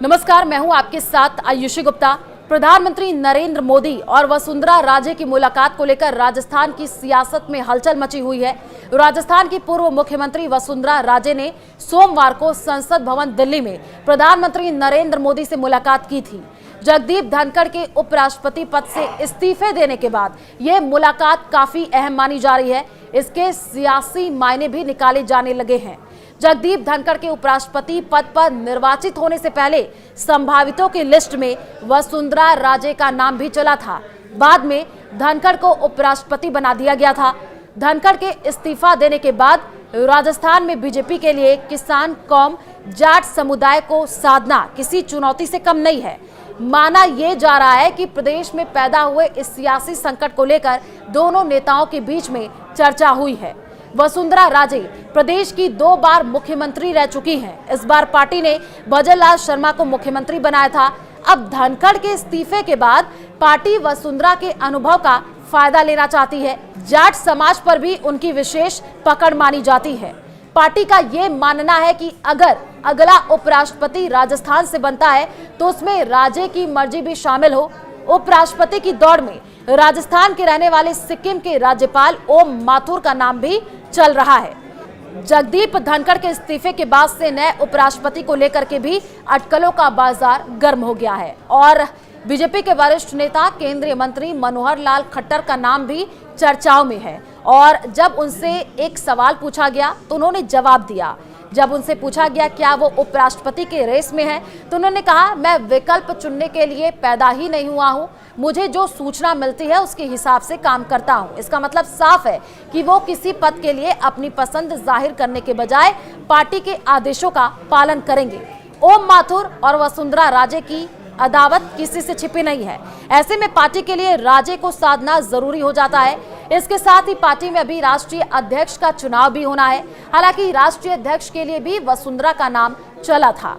नमस्कार, मैं हूं आपके साथ आयुषी गुप्ता। प्रधानमंत्री नरेंद्र मोदी और वसुंधरा राजे की मुलाकात को लेकर राजस्थान की सियासत में हलचल मची हुई है। राजस्थान की पूर्व मुख्यमंत्री वसुंधरा राजे ने सोमवार को संसद भवन दिल्ली में प्रधानमंत्री नरेंद्र मोदी से मुलाकात की थी। जगदीप धनखड़ के उपराष्ट्रपति पद से इस्तीफे देने के बाद यह मुलाकात काफी अहम मानी जा रही है। इसके सियासी मायने भी निकाले जाने लगे हैं। जगदीप धनखड़ के उपराष्ट्रपति पद पर निर्वाचित होने से पहले संभावितों की लिस्ट में वसुंधरा राजे का नाम भी चला था। बाद में धनखड़ को उपराष्ट्रपति बना दिया गया था। धनखड़ के इस्तीफा देने के बाद राजस्थान में बीजेपी के लिए किसान कौम जाट समुदाय को साधना किसी चुनौती से कम नहीं है। माना यह जा रहा है कि प्रदेश में पैदा हुए इस सियासी संकट को लेकर दोनों नेताओं के बीच में चर्चा हुई है। वसुंधरा राजे प्रदेश की 2 बार मुख्यमंत्री रह चुकी हैं। इस बार पार्टी ने भजनलाल शर्मा को मुख्यमंत्री बनाया था। अब धनखड़ के इस्तीफे के बाद पार्टी वसुंधरा के अनुभव का फायदा लेना चाहती है। जाट समाज पर भी उनकी विशेष पकड़ मानी जाती है। पार्टी का ये मानना है कि अगर अगला उपराष्ट्रपति राजस्थान से बनता है तो उसमें राजे की मर्जी भी शामिल हो। उपराष्ट्रपति की दौड़ में राजस्थान के रहने वाले सिक्किम के राज्यपाल ओम माथुर का नाम भी चल रहा है। जगदीप धनखड़ के इस्तीफे के बाद से नए उपराष्ट्रपति को लेकर के भी अटकलों का बाजार गर्म हो गया है और बीजेपी के वरिष्ठ नेता केंद्रीय मंत्री मनोहर लाल खट्टर का नाम भी चर्चाओं में है। और जब उनसे एक सवाल पूछा गया तो उन्होंने जवाब दिया। जब उनसे पूछा गया क्या वो उपराष्ट्रपति के रेस में है तो उन्होंने कहा, मैं विकल्प चुनने के लिए पैदा ही नहीं हुआ हूं। मुझे जो सूचना मिलती है उसके हिसाब से काम करता हूं। इसका मतलब साफ है कि वो किसी पद के लिए अपनी पसंद जाहिर करने के बजाय पार्टी के आदेशों का पालन करेंगे। ओम माथुर और वसुंधरा राजे की अदावत किसी से छिपी नहीं है। ऐसे में पार्टी के लिए राजे को साधना जरूरी हो जाता है। इसके साथ ही पार्टी में अभी राष्ट्रीय अध्यक्ष का चुनाव भी होना है। हालांकि राष्ट्रीय अध्यक्ष के लिए भी वसुंधरा का नाम चला था।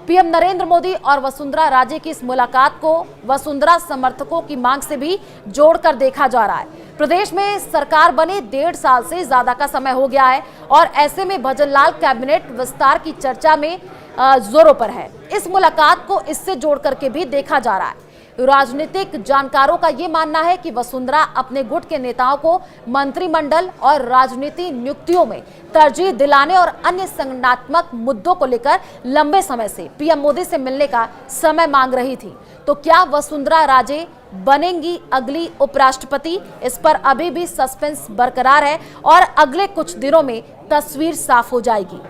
पीएम नरेंद्र मोदी और वसुंधरा राजे की इस मुलाकात को वसुंधरा समर्थकों की मांग से भी जोड़कर देखा जा रहा है। प्रदेश में सरकार बने 1.5 साल से ज्यादा का समय हो गया है और ऐसे में भजनलाल कैबिनेट विस्तार की चर्चा में जोरों पर है। इस मुलाकात को इससे जोड़ करके भी देखा जा रहा है। राजनीतिक जानकारों का ये मानना है कि वसुंधरा अपने गुट के नेताओं को मंत्रिमंडल और राजनीति नियुक्तियों में तरजीह दिलाने और अन्य संगठनात्मक मुद्दों को लेकर लंबे समय से पीएम मोदी से मिलने का समय मांग रही थी। तो क्या वसुंधरा राजे बनेंगी अगली उपराष्ट्रपति? इस पर अभी भी सस्पेंस बरकरार है और अगले कुछ दिनों में तस्वीर साफ हो जाएगी।